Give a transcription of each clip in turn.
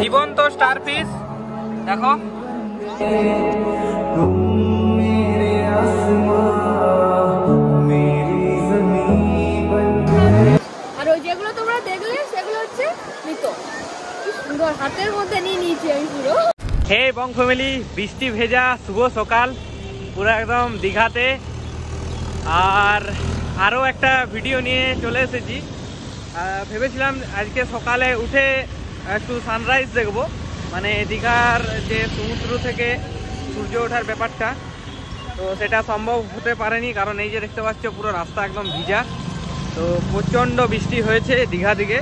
জীবন্ত star fish দেখো। আর ওই যেগুলো তোমরা দেখলে সেগুলো হচ্ছে মৃত। সুন্দর হাতের মধ্যে নিয়ে নিয়েছি আমি পুরো। হে বং ফ্যামিলি, বৃষ্টি ভেজা শুভ সকাল পুরো একদম দীঘাতে। আর আরও একটা ভিডিও নিয়ে চলে এসেছি। ভেবেছিলাম আজকে সকালে উঠে একটু সানরাইজ দেখব, মানে দীঘার যে সমুদ্র থেকে সূর্য ওঠার ব্যাপারটা। তো সেটা সম্ভব হতে পারেনি, কারণ এই যে দেখতে পাচ্ছ পুরো রাস্তা একদম ভিজা। তো প্রচণ্ড বৃষ্টি হয়েছে দীঘা দিকে,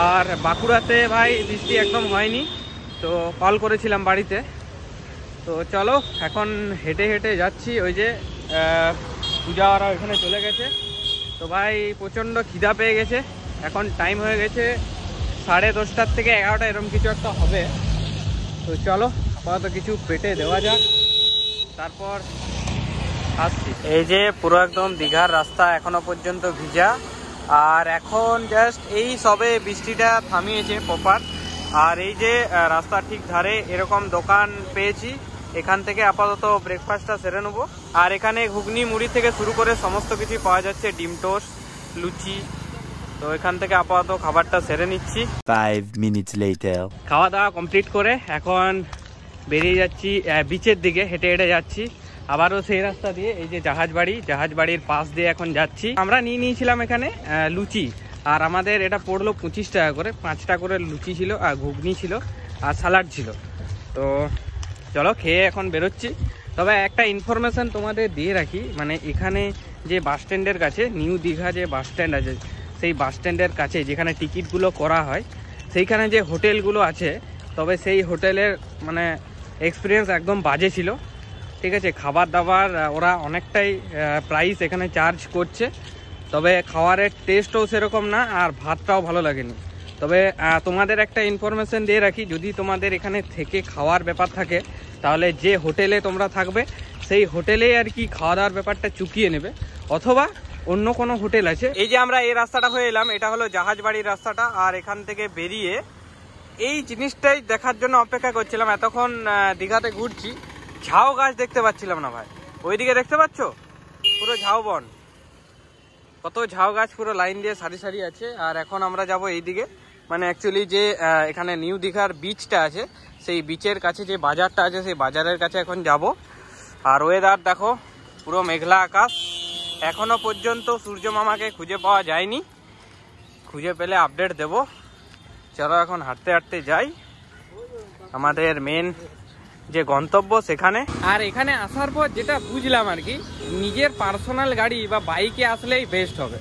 আর বাঁকুড়াতে ভাই বৃষ্টি একদম হয়নি। তো কল করেছিলাম বাড়িতে। তো চলো এখন হেঁটে হেঁটে যাচ্ছি। ওই যে পূজা ওরা ওইখানে চলে গেছে। তো ভাই প্রচণ্ড খিদা পেয়ে গেছে। এখন টাইম হয়ে গেছে 10:30 থেকে 11টা এরকম কিছু একটা হবে। তো চলো আপাতত কিছু পেটে দেওয়া যাক, তারপর আসছি। এই যে পুরো একদম দীঘার রাস্তা এখনো পর্যন্ত ভিজা, আর এখন জাস্ট এই সবে বৃষ্টিটা থামিয়েছে প্রপার। আর এই যে রাস্তার ঠিক ধারে এরকম দোকান পেয়েছি, এখান থেকে আপাতত ব্রেকফাস্টটা সেরে নেবো। আর এখানে ঘুগনি মুড়ি থেকে শুরু করে সমস্ত কিছু পাওয়া যাচ্ছে, ডিম টোস্ট, লুচি। তো এখান থেকে আপাতত খাবারটা সেরে নিচ্ছি। 5 minutes later খাওয়া দাওয়া কমপ্লিট করে এখন বেরিয়ে যাচ্ছি বিচের দিকে, হেঁটে হেঁটে যাচ্ছি আবারও সেই রাস্তা দিয়ে। এই যে জাহাজবাড়ির পাশ দিয়ে এখন যাচ্ছি। আমরা নিয়ে নিয়েছিলাম এখানে লুচি, আর আমাদের এটা পড়লো 25 টাকা করে। 5টা করে লুচি ছিল, আর ঘুগনি ছিল, আর স্যালাড ছিল। তো চলো খেয়ে এখন বেরোচ্ছি। তবে একটা ইনফরমেশান তোমাদের দিয়ে রাখি, মানে এখানে যে বাস স্ট্যান্ডের কাছে, নিউ দীঘা যে বাস স্ট্যান্ড আছে, সেই বাস স্ট্যান্ডের কাছে যেখানে টিকিটগুলো করা হয়, সেইখানে যে হোটেলগুলো আছে, তবে সেই হোটেলের মানে এক্সপিরিয়েন্স একদম বাজে ছিল। ঠিক আছে, খাবার দাবার ওরা অনেকটাই প্রাইস এখানে চার্জ করছে, তবে খাবারের টেস্টও সেরকম না, আর ভাতটাও ভালো লাগেনি। তবে তোমাদের একটা ইনফরমেশান দিয়ে রাখি, যদি তোমাদের এখানে থেকে খাওয়ার ব্যাপার থাকে, তাহলে যে হোটেলে তোমরা থাকবে সেই হোটেলেই আর কি খাওয়া দাওয়ার ব্যাপারটা চুকিয়ে নেবে, অথবা অন্য কোনো হোটেল আছে। এই যে আমরা এই রাস্তাটা হয়ে এলাম, এটা হলো জাহাজবাড়ির রাস্তাটা। আর এখান থেকে বেরিয়ে এই জিনিসটাই দেখার জন্য অপেক্ষা করছিলাম এতক্ষণ। দীঘাতে ঘুরছি, ঝাউ গাছ দেখতে পাচ্ছিলাম না ভাই। ওইদিকে দেখতে পাচ্ছ পুরো ঝাউবন, কত ঝাউ গাছ পুরো লাইন দিয়ে সারি সারি আছে। আর এখন আমরা যাব এইদিকে, মানে অ্যাকচুয়ালি যে এখানে নিউ দীঘার বিচটা আছে, সেই বিচের কাছে যে বাজারটা আছে, সেই বাজারের কাছে এখন যাব। আর ওয়েদার দেখো পুরো মেঘলা আকাশ। এখনো পর্যন্ত সূর্য মামাকে খুঁজে পাওয়া যায়নি, খুঁজে পেলে আপডেট দেব। চলো এখন হাঁটতে হাঁটতে যাই আমাদের মেন যে গন্তব্য সেখানে। আর এখানে আসার পর যেটা বুঝলাম আর কি, নিজের পার্সোনাল গাড়ি বা বাইকে আসলেই বেস্ট হবে,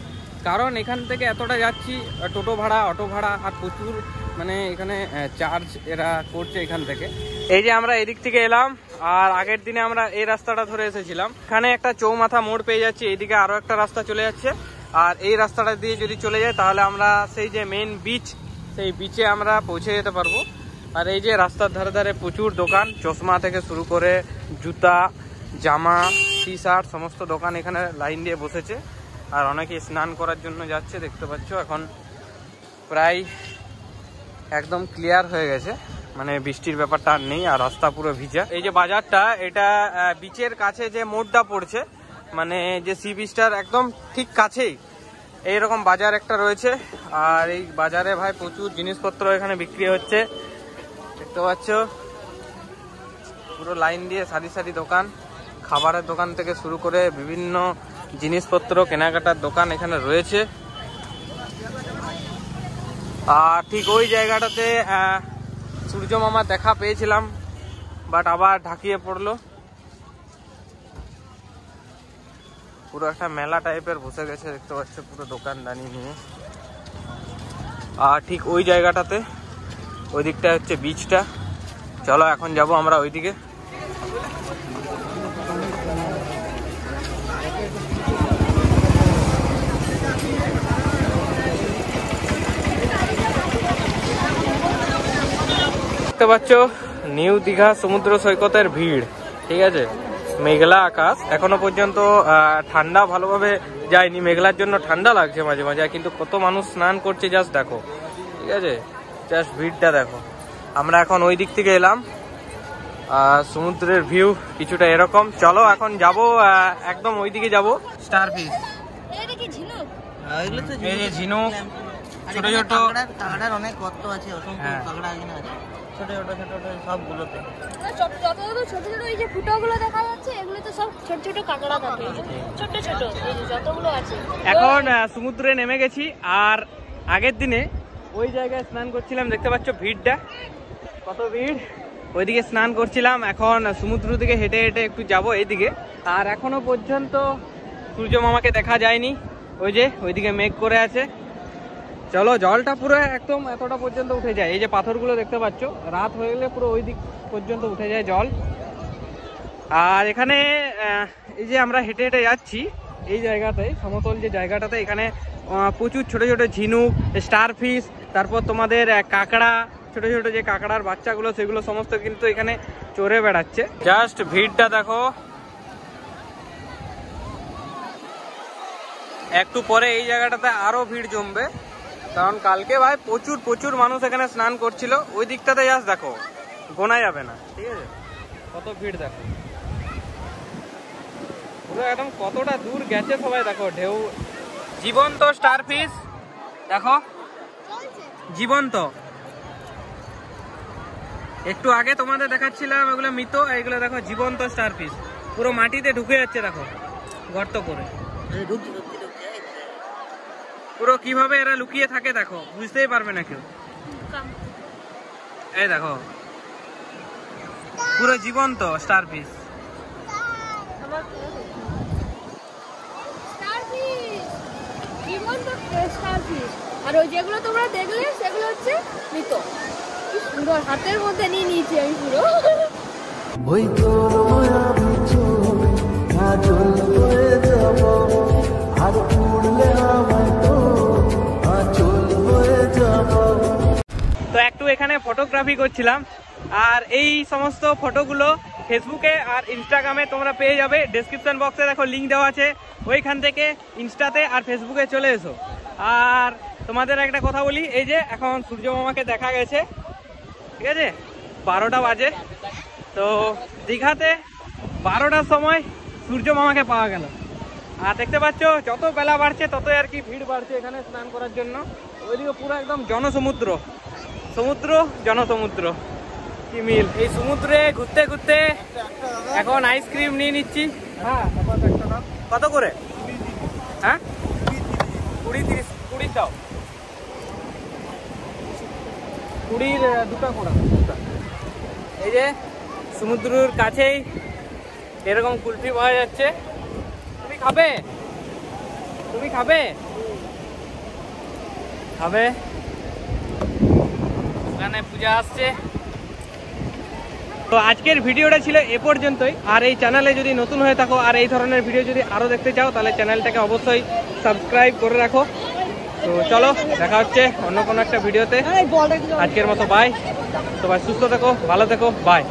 কারণ এখান থেকে এতটা যাচ্ছি, টোটো ভাড়া, অটো ভাড়া, আর প্রচুর মানে এখানে চার্জ এরা করছে এখান থেকে। এই যে আমরা এদিক থেকে এলাম, আর আগের দিনে আমরা এই রাস্তাটা ধরে এসেছিলাম। এখানে একটা চৌমাথা মোড় পেয়ে যাচ্ছি, এইদিকে আরো একটা রাস্তা চলে যাচ্ছে। আর এই রাস্তাটা দিয়ে যদি চলে যায়, তাহলে আমরা সেই যে মেন বিচ, সেই বিচে আমরা পৌঁছে যেতে পারবো। আর এই যে রাস্তার ধারে ধারে প্রচুর দোকান, চশমা থেকে শুরু করে জুতা, জামা, টি শার্ট, সমস্ত দোকান এখানে লাইন দিয়ে বসেছে। আর অনেকে স্নান করার জন্য যাচ্ছে, দেখতে পাচ্ছ। এখন প্রায় একদম ক্লিয়ার হয়ে গেছে, মানে বৃষ্টির ব্যাপারটা আর নেই, আর রাস্তা পুরো ভিজা। এই যে বাজারটা, এটা বিচের কাছে যে মোড়টা পড়ছে, মানে যে সি বিচটার একদম ঠিক কাছেই এইরকম বাজার একটা রয়েছে। আর এই বাজারে ভাই প্রচুর জিনিসপত্র এখানে বিক্রি হচ্ছে, দেখতে পাচ্ছ। পুরো লাইন দিয়ে সারি সারি দোকান, খাবারের দোকান থেকে শুরু করে বিভিন্ন জিনিসপত্র কেনাকাটার দোকান এখানে রয়েছে। আর ঠিক ওই জায়গাটাতে সূর্য মামা দেখা পেয়েছিলাম, বাট আবার ঢাকিয়ে পড়লো। পুরো একটা মেলা টাইপের বসে গেছে, দেখতে পাচ্ছ, পুরো দোকানদানি নিয়ে। আর ঠিক ওই জায়গাটাতে, ওই দিকটা হচ্ছে বিচটা। চলো এখন যাব আমরা ওইদিকে। দেখতে পাচ্ছ নিউ দীঘা সমুদ্র সৈকতের ভিড়, ঠিক আছে। মেঘলা আকাশ, এখনো পর্যন্ত ঠান্ডা ভালোভাবে যায়নি, মেঘলার জন্য ঠান্ডা লাগছে মাঝে মাঝে, কিন্তু কত মানুষ স্নান করছে জাস্ট দেখো। ঠিক আছে, জাস্ট ভিড়টা দেখো। আমরা এখন ওই দিক থেকে এলাম, সমুদ্রের ভিউ কিছুটা এরকম। চলো এখন যাব একদম ওই দিকে যাব, স্টার ফিশ। এই যে ঝিনুক, ছোট ছোট কাঁকড়ার অনেক গর্ত আছে, অসংখ্য কাঁকড়া এখানে আছে, ছোট ছোট ছোট ছোট সবগুলোতে। ছোট ছোট এই যে ফুটোগুলো দেখা যাচ্ছে, এগুলো তো সব ছোট ছোট কাঁকড়া থাকে, ছোট ছোট এই যে যতগুলো আছে। এখন সমুদ্রে নেমে গেছি, আর আগের দিনে ওই জায়গায় স্নান করছিলাম, দেখতে পাচ্ছ ভিড়টা কত ভিড়। ওইদিকে স্নান করছিলাম, এখন সমুদ্র দিকে হেঁটে হেঁটে একটু যাব এইদিকে। আর এখনো পর্যন্ত সূর্য মামাকে দেখা যায়নি, ওই যে ওইদিকে মেঘ করে আছে। চলো, জলটা পুরো একদম এতটা পর্যন্ত উঠে যায়, এই যে পাথরগুলো দেখতে পাচ্ছ, রাত হয়ে গেলে পুরো ওই দিক পর্যন্ত উঠে যায় জল। আর এখানে এই যে আমরা হেঁটে হেঁটে যাচ্ছি এই জায়গাতে, সমতল যে জায়গাটাতে, এখানে প্রচুর ছোট ছোট ঝিনুক, স্টার ফিশ, তারপর তোমাদের কাঁকড়া, ছোট ছোট যে কাঁকড়ার বাচ্চাগুলো সেগুলো সমস্ত কিন্তু এখানে চড়ে বেড়াচ্ছে। জাস্ট ভিড়টা দেখো। একটু পরে এই জায়গাটাতে আরো ভিড় জমবে, কারণ কালকে ভাই প্রচুর প্রচুর মানুষ এখানে স্নান করছিল। ওই দিকটাতে জাস্ট দেখো, গোনা যাবে না, ঠিক আছে, কত ভিড় দেখো। পুরো একদম কতটা দূর গেছে সবাই দেখো, ঢেউ। জীবন্ত স্টার ফিশ দেখো, জীবন্ত। একটু আগে তোমাদের দেখাচ্ছিলাম এগুলো মৃত, এগুলো দেখো জীবন্ত স্টার ফিশ, পুরো মাটিতে ঢুকে যাচ্ছে দেখো, গর্ত করে। পুরো কিভাবে এরা লুকিয়ে থাকে দেখো, বুঝতেই পারবে না কেউ। এই দেখো পুরো জীবন্ত স্টার ফিশ। আর ওই যেগুলো তোমরা দেখলে সেগুলো হচ্ছে মৃত। কি সুন্দর, হাতের মধ্যে নিয়ে নিয়েছি আমি পুরো। তো একটু এখানে ফটোগ্রাফি করছিলাম, আর এই সমস্ত ফটোগুলো ফেসবুকে আর ইনস্টাগ্রামে তোমরা পেয়ে যাবে। ডেসক্রিপশন বক্সে দেখো লিঙ্ক দেওয়া আছে, ওইখান থেকে ইনস্টাতে আর ফেসবুকে চলে এসো। আর তোমাদের একটা কথা বলি, এই যে এখন সূর্য মামাকে দেখা গেছে, ঠিক আছে, 12টা বাজে। তো দীঘাতে 12টার সময় সূর্য মামাকে পাওয়া গেল। আর দেখতে পাচ্ছ যত বেলা বাড়ছে ততই আর কি ভিড় বাড়ছে এখানে স্নান করার জন্য। ওইদিকে পুরো একদম জনসমুদ্র, সমুদ্র জনসমুদ্র, কি মিল। এই সমুদ্রে ঘুরতে ঘুরতে এখন আইসক্রিম নিয়ে নিচ্ছি। হ্যাঁ, কত করে? হ্যাঁ, 20 দাও, 20 দুটো করে। এই যে সমুদ্রের কাছেই এরকম কুলফি পাওয়া যাচ্ছে। তুমি খাবে? তুমি খাবে? খাবে? ওখানে পূজা আসছে। তো আজকের ভিডিওটা ছিল এ পর্যন্তই। আর এই চ্যানেলে যদি নতুন হয়ে থাকো আর এই ধরনের ভিডিও যদি আরো দেখতে চাও, তাহলে চ্যানেলটাকে অবশ্যই সাবস্ক্রাইব করে রাখো। তো চলো, দেখা হচ্ছে অন্য কোনো একটা ভিডিওতে। আজকের মতো বাই, সবাই সুস্থ থেকো, ভালো থেকো, বাই।